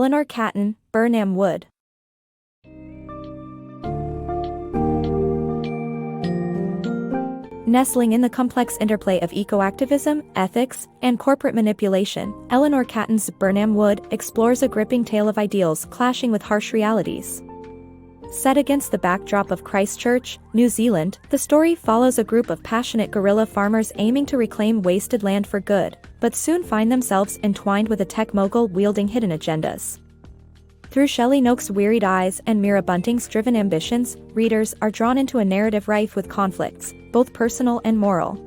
Eleanor Catton, Birnam Wood. Nestling in the complex interplay of eco-activism, ethics, and corporate manipulation, Eleanor Catton's Birnam Wood explores a gripping tale of ideals clashing with harsh realities. Set against the backdrop of Christchurch, New Zealand, the story follows a group of passionate guerrilla farmers aiming to reclaim wasted land for good, but soon find themselves entwined with a tech mogul wielding hidden agendas. Through Shelley Noakes' wearied eyes and Mira Bunting's driven ambitions, readers are drawn into a narrative rife with conflicts, both personal and moral.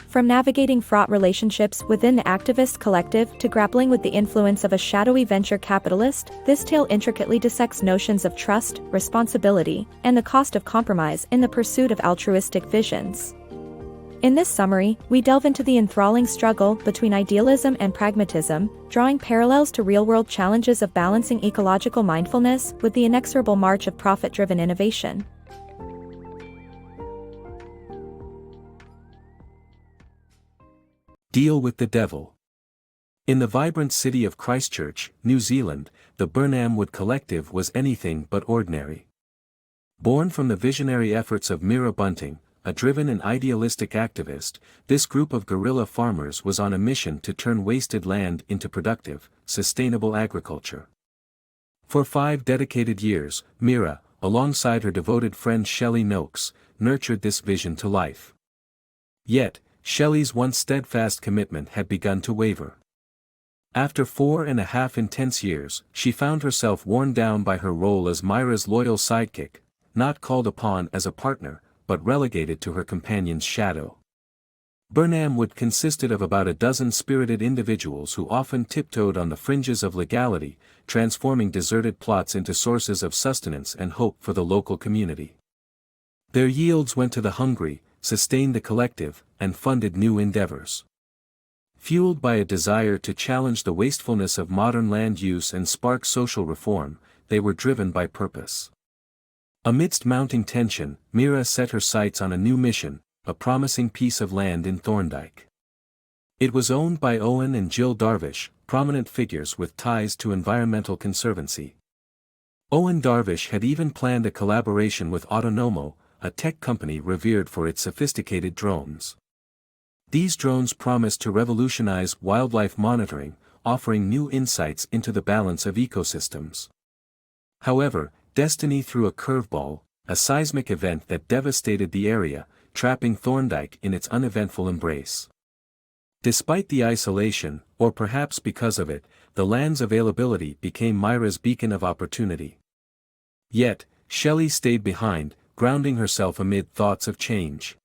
From navigating fraught relationships within the activist collective to grappling with the influence of a shadowy venture capitalist, this tale intricately dissects notions of trust, responsibility, and the cost of compromise in the pursuit of altruistic visions. In this summary, we delve into the enthralling struggle between idealism and pragmatism, drawing parallels to real-world challenges of balancing ecological mindfulness with the inexorable march of profit-driven innovation. Deal with the Devil. In the vibrant city of Christchurch, New Zealand, the Birnam Wood collective was anything but ordinary. Born from the visionary efforts of Mira Bunting, a driven and idealistic activist, this group of guerrilla farmers was on a mission to turn wasted land into productive, sustainable agriculture. For 5 dedicated years, Mira, alongside her devoted friend Shelley Noakes, nurtured this vision to life. Yet, Shelley's once steadfast commitment had begun to waver. After 4.5 intense years, she found herself worn down by her role as Myra's loyal sidekick, not called upon as a partner, but relegated to her companion's shadow. Birnam Wood consisted of about a dozen spirited individuals who often tiptoed on the fringes of legality, transforming deserted plots into sources of sustenance and hope for the local community. Their yields went to the hungry, sustained the collective, and funded new endeavors. Fueled by a desire to challenge the wastefulness of modern land use and spark social reform, they were driven by purpose. Amidst mounting tension, Mira set her sights on a new mission, a promising piece of land in Thorndyke. It was owned by Owen and Jill Darvish, prominent figures with ties to environmental conservancy. Owen Darvish had even planned a collaboration with Autonomo, a tech company revered for its sophisticated drones. These drones promised to revolutionize wildlife monitoring, offering new insights into the balance of ecosystems. However, destiny threw a curveball, a seismic event that devastated the area, trapping Thorndyke in its uneventful embrace. Despite the isolation, or perhaps because of it, the land's availability became Myra's beacon of opportunity. Yet, Shelley stayed behind, grounding herself amid thoughts of change.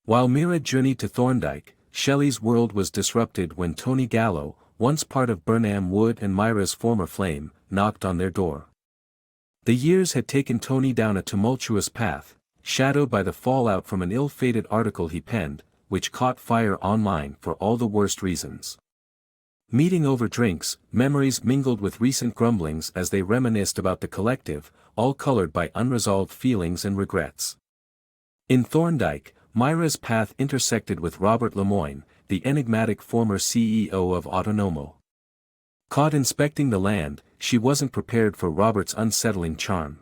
While Mira journeyed to Thorndyke, Shelley's world was disrupted when Tony Gallo, once part of Birnam Wood and Myra's former flame, knocked on their door. The years had taken Tony down a tumultuous path, shadowed by the fallout from an ill-fated article he penned, which caught fire online for all the worst reasons. Meeting over drinks, memories mingled with recent grumblings as they reminisced about the collective, all colored by unresolved feelings and regrets. In Thorndyke, Myra's path intersected with Robert Lemoyne, the enigmatic former CEO of Autonomo. Caught inspecting the land, she wasn't prepared for Robert's unsettling charm.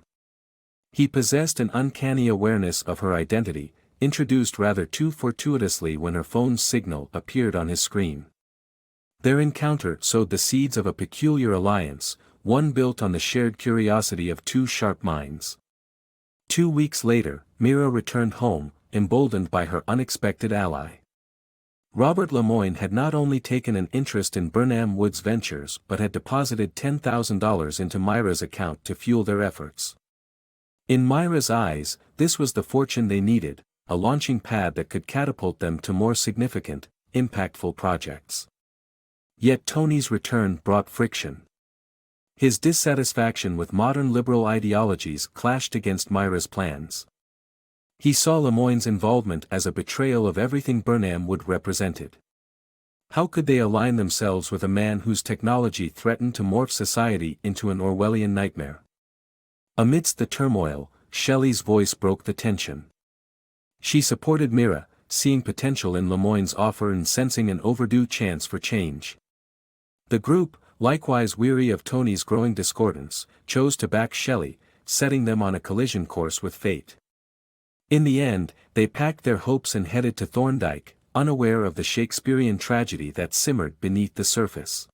He possessed an uncanny awareness of her identity, introduced rather too fortuitously when her phone's signal appeared on his screen. Their encounter sowed the seeds of a peculiar alliance, one built on the shared curiosity of 2 sharp minds. 2 weeks later, Mira returned home, emboldened by her unexpected ally. Robert Lemoyne had not only taken an interest in Birnam Wood's ventures but had deposited $10,000 into Myra's account to fuel their efforts. In Myra's eyes, this was the fortune they needed, a launching pad that could catapult them to more significant, impactful projects. Yet Tony's return brought friction. His dissatisfaction with modern liberal ideologies clashed against Myra's plans. He saw Lemoyne's involvement as a betrayal of everything Birnam Wood represented. How could they align themselves with a man whose technology threatened to morph society into an Orwellian nightmare? Amidst the turmoil, Shelley's voice broke the tension. She supported Mira, seeing potential in Lemoyne's offer and sensing an overdue chance for change. The group, likewise weary of Tony's growing discordance, chose to back Shelley, setting them on a collision course with fate. In the end, they packed their hopes and headed to Thorndyke, unaware of the Shakespearean tragedy that simmered beneath the surface.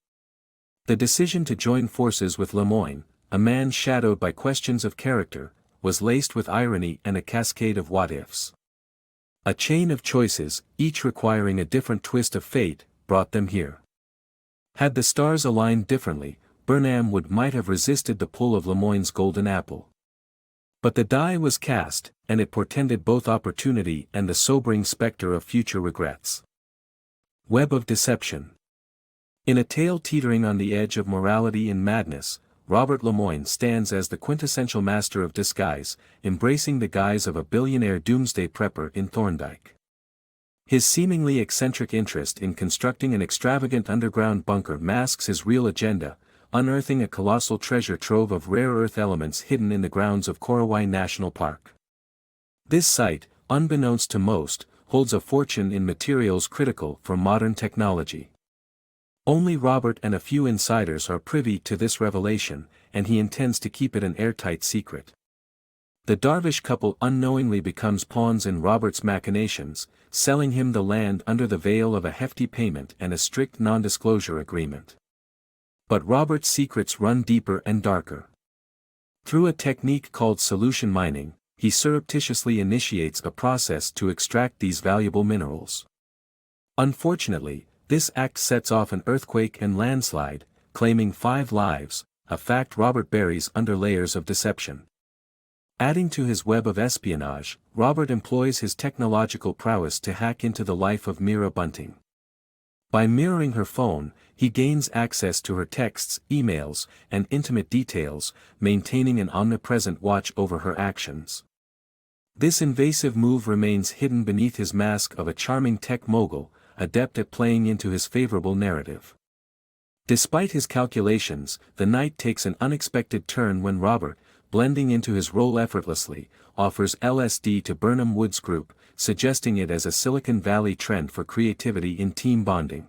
The decision to join forces with Lemoyne, a man shadowed by questions of character, was laced with irony and a cascade of what-ifs. A chain of choices, each requiring a different twist of fate, brought them here. Had the stars aligned differently, Birnam Wood might have resisted the pull of Lemoyne's golden apple. But the die was cast, and it portended both opportunity and the sobering specter of future regrets. Web of Deception. In a tale teetering on the edge of morality and madness, Robert Lemoyne stands as the quintessential master of disguise, embracing the guise of a billionaire doomsday prepper in Thorndyke. His seemingly eccentric interest in constructing an extravagant underground bunker masks his real agenda, unearthing a colossal treasure trove of rare earth elements hidden in the grounds of Corowai National Park. This site, unbeknownst to most, holds a fortune in materials critical for modern technology. Only Robert and a few insiders are privy to this revelation, and he intends to keep it an airtight secret. The Darvish couple unknowingly becomes pawns in Robert's machinations, selling him the land under the veil of a hefty payment and a strict non-disclosure agreement. But Robert's secrets run deeper and darker. Through a technique called solution mining, he surreptitiously initiates a process to extract these valuable minerals. Unfortunately, this act sets off an earthquake and landslide, claiming 5 lives, a fact Robert buries under layers of deception. Adding to his web of espionage, Robert employs his technological prowess to hack into the life of Mira Bunting. By mirroring her phone, he gains access to her texts, emails, and intimate details, maintaining an omnipresent watch over her actions. This invasive move remains hidden beneath his mask of a charming tech mogul, adept at playing into his favorable narrative. Despite his calculations, the night takes an unexpected turn when Robert, blending into his role effortlessly, offers LSD to Birnam Wood's group, suggesting it as a Silicon Valley trend for creativity in team bonding.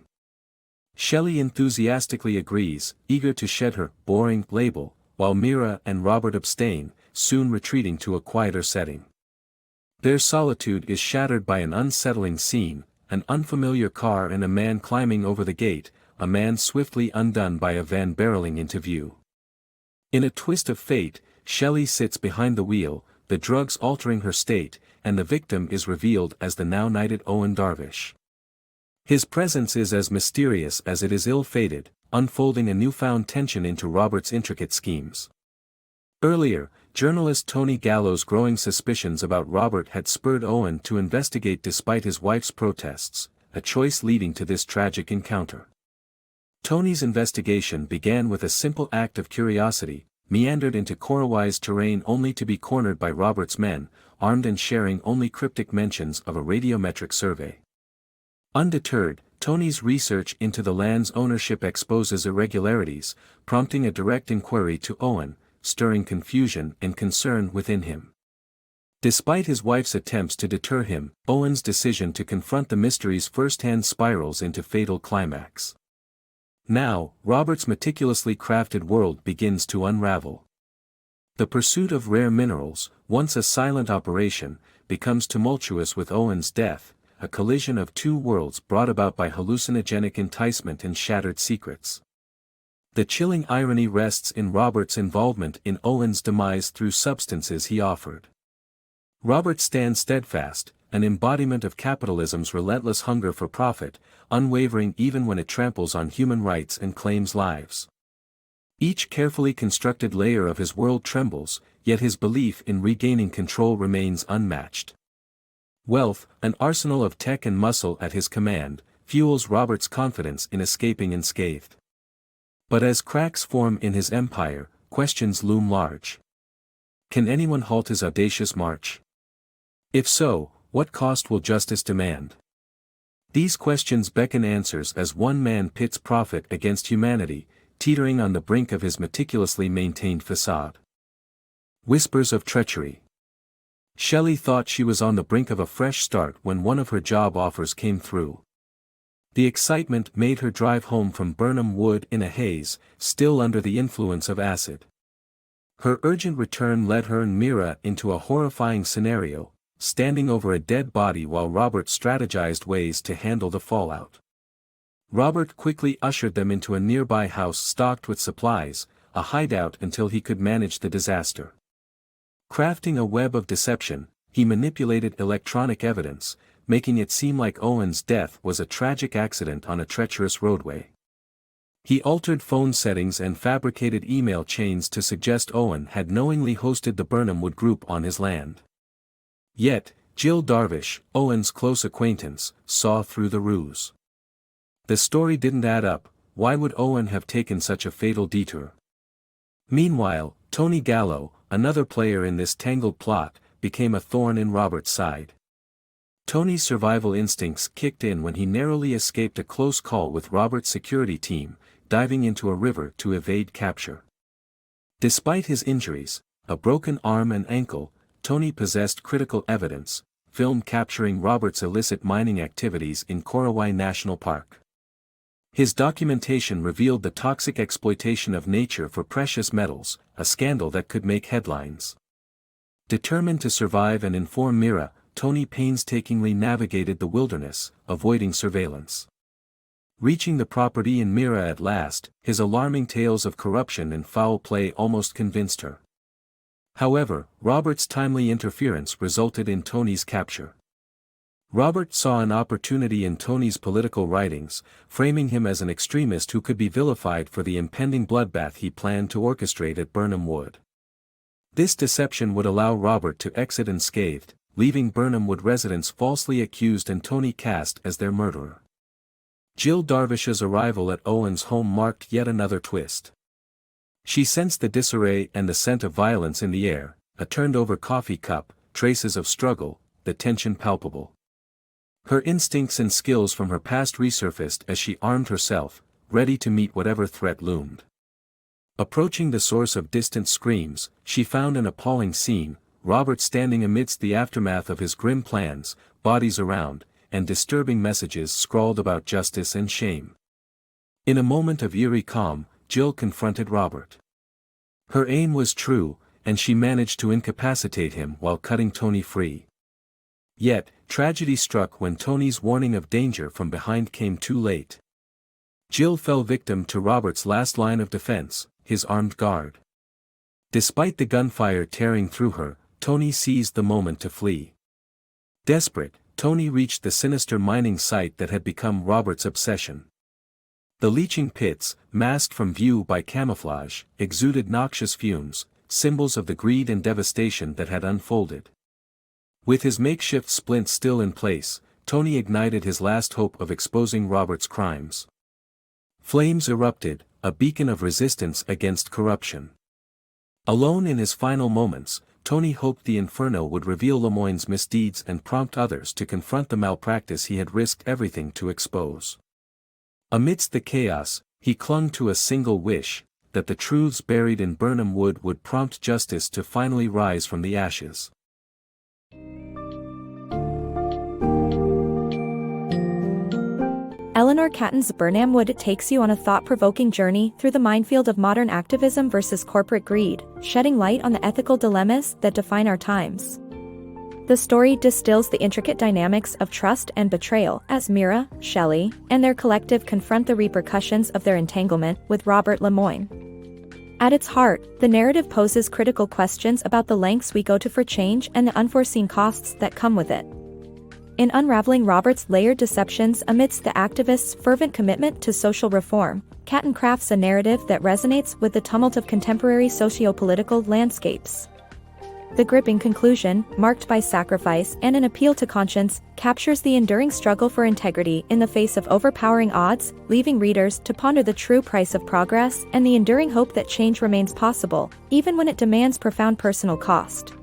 Shelley enthusiastically agrees, eager to shed her boring label, while Mira and Robert abstain, soon retreating to a quieter setting. Their solitude is shattered by an unsettling scene, an unfamiliar car and a man climbing over the gate, a man swiftly undone by a van barreling into view. In a twist of fate, Shelley sits behind the wheel, the drugs altering her state, and the victim is revealed as the now knighted Owen Darvish. His presence is as mysterious as it is ill-fated, unfolding a newfound tension into Robert's intricate schemes. Earlier, journalist Tony Gallo's growing suspicions about Robert had spurred Owen to investigate despite his wife's protests, a choice leading to this tragic encounter. Tony's investigation began with a simple act of curiosity, meandered into Corowai's terrain only to be cornered by Robert's men, armed and sharing only cryptic mentions of a radiometric survey. Undeterred, Tony's research into the land's ownership exposes irregularities, prompting a direct inquiry to Owen, stirring confusion and concern within him. Despite his wife's attempts to deter him, Owen's decision to confront the mysteries firsthand spirals into fatal climax. Now, Robert's meticulously crafted world begins to unravel. The pursuit of rare minerals, once a silent operation, becomes tumultuous with Owen's death, a collision of two worlds brought about by hallucinogenic enticement and shattered secrets. The chilling irony rests in Robert's involvement in Owen's demise through substances he offered. Robert stands steadfast, an embodiment of capitalism's relentless hunger for profit, unwavering even when it tramples on human rights and claims lives. Each carefully constructed layer of his world trembles, yet his belief in regaining control remains unmatched. Wealth, an arsenal of tech and muscle at his command, fuels Robert's confidence in escaping unscathed. But as cracks form in his empire, questions loom large. Can anyone halt his audacious march? If so, what cost will justice demand? These questions beckon answers as one man pits profit against humanity, teetering on the brink of his meticulously maintained facade. Whispers of Treachery. Shelley thought she was on the brink of a fresh start when one of her job offers came through. The excitement made her drive home from Birnam Wood in a haze, still under the influence of acid. Her urgent return led her and Mira into a horrifying scenario, standing over a dead body while Robert strategized ways to handle the fallout. Robert quickly ushered them into a nearby house stocked with supplies, a hideout until he could manage the disaster. Crafting a web of deception, he manipulated electronic evidence, making it seem like Owen's death was a tragic accident on a treacherous roadway. He altered phone settings and fabricated email chains to suggest Owen had knowingly hosted the Birnam Wood group on his land. Yet, Jill Darvish, Owen's close acquaintance, saw through the ruse. The story didn't add up. Why would Owen have taken such a fatal detour? Meanwhile, Tony Gallo, another player in this tangled plot, became a thorn in Robert's side. Tony's survival instincts kicked in when he narrowly escaped a close call with Robert's security team, diving into a river to evade capture. Despite his injuries, a broken arm and ankle, Tony possessed critical evidence, film capturing Robert's illicit mining activities in Corowai National Park. His documentation revealed the toxic exploitation of nature for precious metals, a scandal that could make headlines. Determined to survive and inform Mira, Tony painstakingly navigated the wilderness, avoiding surveillance. Reaching the property in Mira at last, his alarming tales of corruption and foul play almost convinced her. However, Robert's timely interference resulted in Tony's capture. Robert saw an opportunity in Tony's political writings, framing him as an extremist who could be vilified for the impending bloodbath he planned to orchestrate at Birnam Wood. This deception would allow Robert to exit unscathed, leaving Birnam Wood residents falsely accused and Tony cast as their murderer. Jill Darvish's arrival at Owen's home marked yet another twist. She sensed the disarray and the scent of violence in the air, a turned-over coffee cup, traces of struggle, the tension palpable. Her instincts and skills from her past resurfaced as she armed herself, ready to meet whatever threat loomed. Approaching the source of distant screams, she found an appalling scene, Robert standing amidst the aftermath of his grim plans, bodies around, and disturbing messages scrawled about justice and shame. In a moment of eerie calm, Jill confronted Robert. Her aim was true, and she managed to incapacitate him while cutting Tony free. Yet, tragedy struck when Tony's warning of danger from behind came too late. Jill fell victim to Robert's last line of defense, his armed guard. Despite the gunfire tearing through her, Tony seized the moment to flee. Desperate, Tony reached the sinister mining site that had become Robert's obsession. The leaching pits, masked from view by camouflage, exuded noxious fumes, symbols of the greed and devastation that had unfolded. With his makeshift splint still in place, Tony ignited his last hope of exposing Robert's crimes. Flames erupted, a beacon of resistance against corruption. Alone in his final moments, Tony hoped the inferno would reveal Lemoyne's misdeeds and prompt others to confront the malpractice he had risked everything to expose. Amidst the chaos, he clung to a single wish, that the truths buried in Birnam Wood would prompt justice to finally rise from the ashes. Eleanor Catton's Birnam Wood takes you on a thought-provoking journey through the minefield of modern activism versus corporate greed, shedding light on the ethical dilemmas that define our times. The story distills the intricate dynamics of trust and betrayal as Mira, Shelley, and their collective confront the repercussions of their entanglement with Robert Lemoyne. At its heart, the narrative poses critical questions about the lengths we go to for change and the unforeseen costs that come with it. In unraveling Robert's layered deceptions amidst the activists' fervent commitment to social reform, Catton crafts a narrative that resonates with the tumult of contemporary socio-political landscapes. The gripping conclusion, marked by sacrifice and an appeal to conscience, captures the enduring struggle for integrity in the face of overpowering odds, leaving readers to ponder the true price of progress and the enduring hope that change remains possible, even when it demands profound personal cost.